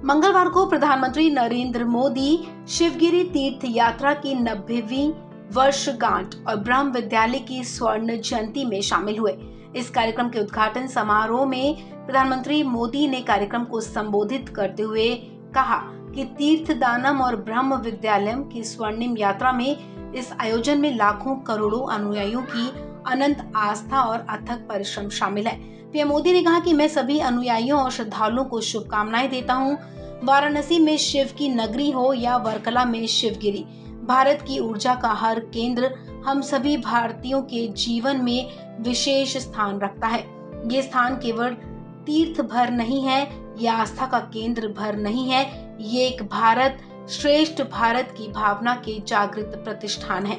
मंगलवार को प्रधानमंत्री नरेंद्र मोदी शिवगिरी तीर्थ यात्रा की 90वीं वर्षगांठ और ब्रह्म विद्यालय की स्वर्ण जयंती में शामिल हुए। इस कार्यक्रम के उद्घाटन समारोह में प्रधानमंत्री मोदी ने कार्यक्रम को संबोधित करते हुए कहा कि तीर्थदानम और ब्रह्म विद्यालय की स्वर्णिम यात्रा में इस आयोजन में लाखों करोड़ों अनुयायियों की अनंत आस्था और अथक परिश्रम शामिल है। पीएम मोदी ने कहा कि मैं सभी अनुयायियों और श्रद्धालुओं को शुभकामनाएं देता हूं। वाराणसी में शिव की नगरी हो या वर्कला में शिवगिरी, भारत की ऊर्जा का हर केंद्र हम सभी भारतीयों के जीवन में विशेष स्थान रखता है। ये स्थान केवल तीर्थ भर नहीं है, ये आस्था का केंद्र भर नहीं है, ये एक भारत श्रेष्ठ भारत की भावना के जागृत प्रतिष्ठान है।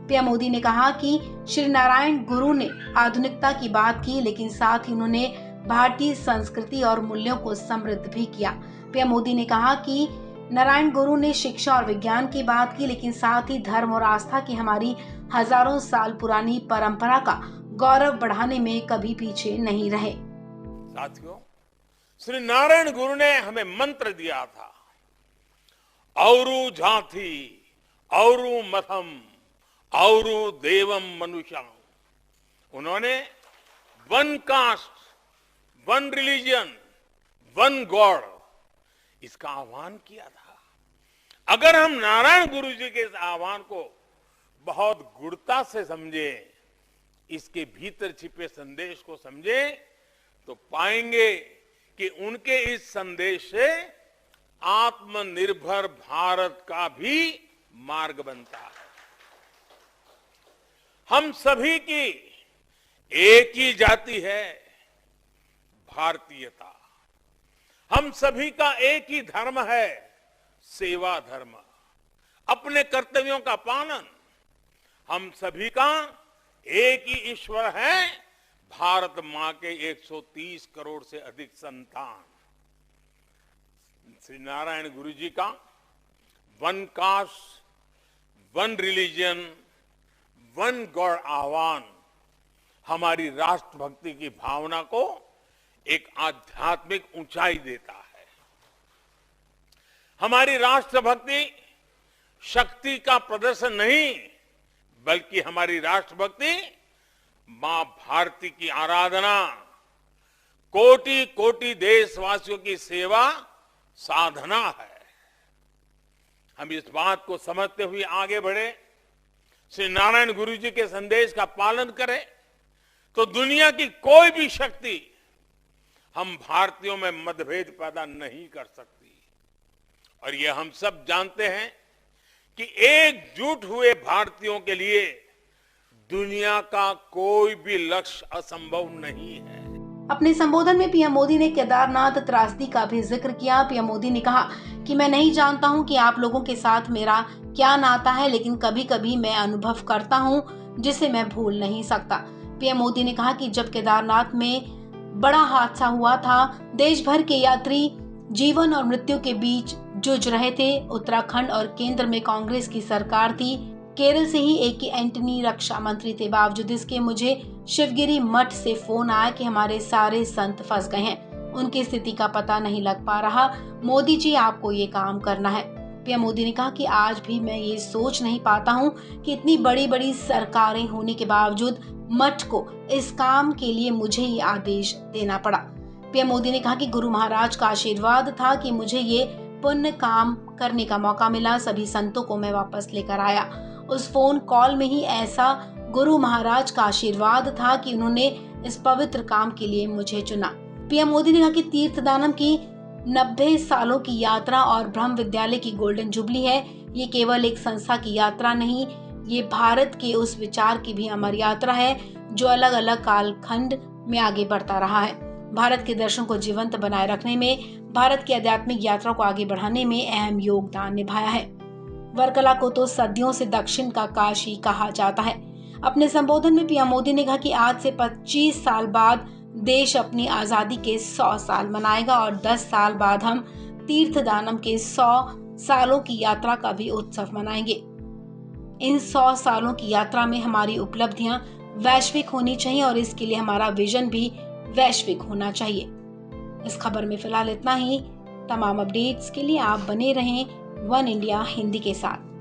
पीएम मोदी ने कहा कि श्री नारायण गुरु ने आधुनिकता की बात की, लेकिन साथ ही उन्होंने भारतीय संस्कृति और मूल्यों को समृद्ध भी किया। पीएम मोदी ने कहा कि नारायण गुरु ने शिक्षा और विज्ञान की बात की, लेकिन साथ ही धर्म और आस्था की हमारी हजारों साल पुरानी परंपरा का गौरव बढ़ाने में कभी पीछे नहीं रहे। साथियों, श्री नारायण गुरु ने हमें मंत्र दिया था, औरु जाति औरु मथम औरु देवम मनुष्यम। उन्होंने one cast, one religion, one God, इसका आह्वान किया था। अगर हम नारायण गुरु जी के इस आह्वान को बहुत गूढ़ता से समझे, इसके भीतर छिपे संदेश को समझे, तो पाएंगे कि उनके इस संदेश से आत्मनिर्भर भारत का भी मार्ग बनता है। हम सभी की एक ही जाति है, भारतीयता। हम सभी का एक ही धर्म है, सेवा धर्म, अपने कर्तव्यों का पालन। हम सभी का एक ही ईश्वर है, भारत मां के 130 करोड़ से अधिक संतान। श्री नारायण गुरु जी का one cast, one religion, one God आह्वान हमारी राष्ट्रभक्ति की भावना को एक आध्यात्मिक ऊंचाई देता है। हमारी राष्ट्रभक्ति शक्ति का प्रदर्शन नहीं, बल्कि हमारी राष्ट्रभक्ति मां भारती की आराधना, कोटि कोटि देशवासियों की सेवा साधना है। हम इस बात को समझते हुए आगे बढ़े, श्री नारायण गुरु जी के संदेश का पालन करें, तो दुनिया की कोई भी शक्ति हम भारतीयों में मतभेद पैदा नहीं कर सकती। और ये हम सब जानते हैं कि एकजुट हुए भारतीयों के लिए दुनिया का कोई भी लक्ष्य असंभव नहीं है। अपने संबोधन में पीएम मोदी ने केदारनाथ त्रासदी का भी जिक्र किया। पीएम मोदी ने कहा कि मैं नहीं जानता हूं कि आप लोगों के साथ मेरा क्या नाता है, लेकिन कभी कभी मैं अनुभव करता हूं जिसे मैं भूल नहीं सकता। पीएम मोदी ने कहा कि जब केदारनाथ में बड़ा हादसा हुआ था, देश भर के यात्री जीवन और मृत्यु के बीच जूझ रहे थे। उत्तराखंड और केंद्र में कांग्रेस की सरकार थी। केरल से ही एक एंटनी रक्षा मंत्री थे। बावजूद इसके मुझे शिवगिरी मठ से फोन आया कि हमारे सारे संत फंस गए हैं, उनकी स्थिति का पता नहीं लग पा रहा। मोदी जी, आपको ये काम करना है। पीएम मोदी ने कहा कि आज भी मैं ये सोच नहीं पाता हूँ कि इतनी बड़ी बड़ी सरकारें होने के बावजूद मठ को इस काम के लिए मुझे ये आदेश देना पड़ा। पीएम मोदी ने कहा कि गुरु महाराज का आशीर्वाद था कि मुझे ये पुण्य काम करने का मौका मिला। सभी संतों को मैं वापस लेकर आया। उस फोन कॉल में ही ऐसा गुरु महाराज का आशीर्वाद था कि उन्होंने इस पवित्र काम के लिए मुझे चुना। पीएम मोदी ने कहा कि तीर्थदानम की 90 सालों की यात्रा और ब्रह्म विद्यालय की गोल्डन जुबली है। ये केवल एक संस्था की यात्रा नहीं, ये भारत के उस विचार की भी अमर यात्रा है जो अलग अलग कालखंड में आगे बढ़ता रहा है। भारत के दर्शन को जीवंत बनाए रखने में, भारत की आध्यात्मिक यात्रा को आगे बढ़ाने में अहम योगदान निभाया है। वर्कला को तो सदियों से दक्षिण का काशी कहा जाता है। अपने संबोधन में पीएम मोदी ने कहा कि आज से 25 साल बाद देश अपनी आजादी के 100 साल मनाएगा और 10 साल बाद हम तीर्थदानम के 100 सालों की यात्रा का भी उत्सव मनाएंगे। इन 100 सालों की यात्रा में हमारी उपलब्धियां वैश्विक होनी चाहिए और इसके लिए हमारा विजन भी वैश्विक होना चाहिए। इस खबर में फिलहाल इतना ही। तमाम अपडेट्स के लिए आप बने रहें वन इंडिया हिंदी के साथ।